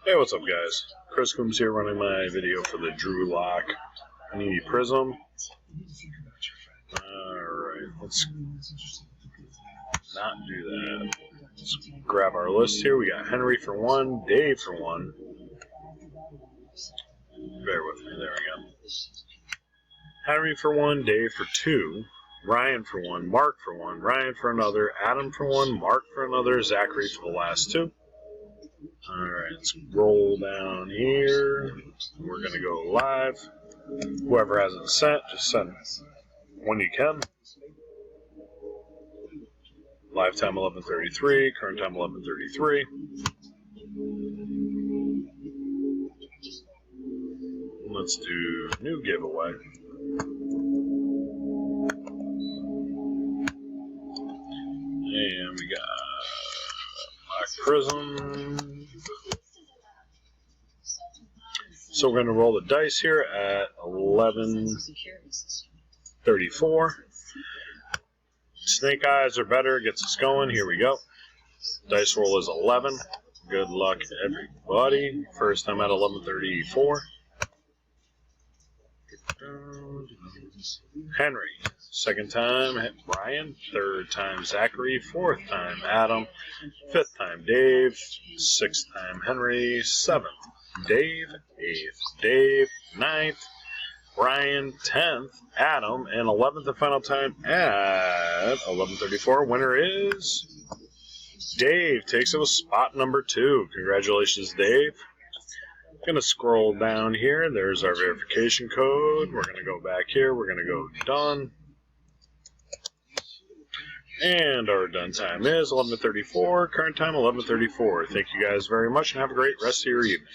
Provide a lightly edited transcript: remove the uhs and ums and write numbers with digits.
Hey, what's up, guys? Chris Coombs here, running my video for the Drew Lock Panini Prism. Alright, let's not do that. Let's grab our list here. We got Henry for 1, Dave for 1. Bear with me, there we go. Henry for 1, Dave for 2, Ryan for 1, Mark for 1, Ryan for another, Adam for 1, Mark for another, Zachary for the last 2. Alright, let's roll down here. We're going to go live. Whoever hasn't sent, just send when you can. Live time 11:33, current time 11:33. Let's do new giveaway. And we got Black Prism. So we're going to roll the dice here at 11:34. Snake eyes are better, gets us going. Here we go. Dice roll is 11. Good luck, everybody. First time at 11:34. Henry. Second time, Brian. Third time, Zachary. Fourth time, Adam. Fifth time, Dave. Sixth time, Henry. Seventh, Dave. Eighth, Dave. Ninth, Brian. 10th, Adam. And 11th and final time at 11:34. Winner is Dave. Takes it with spot number 2. Congratulations, Dave. Going to scroll down here. There's our verification code. We're going to go back here. We're going to go done. And our done time is 11:34. Current time 11:34. Thank you guys very much and have a great rest of your evening.